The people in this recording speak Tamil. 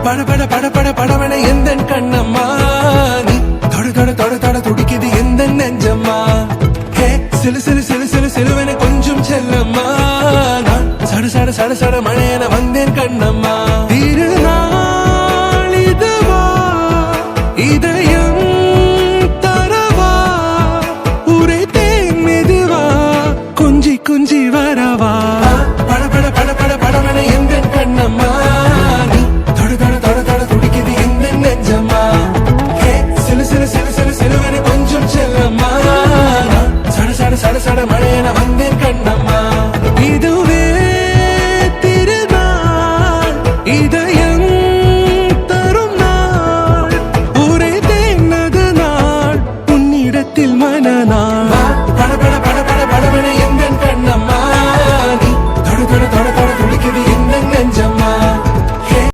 பட பட பட பட படவன எந்த கண்ணம்மா நீ தொட தொட தொட தொட துடிக்குது எந்த நெஞ்சம்மா ஹே சிலு சிலு சிலு சிலு சிலுவன கொஞ்சம் செல்லம்மா நான் சட சட சட சட மழையன வந்தேன் கண்ணம்மா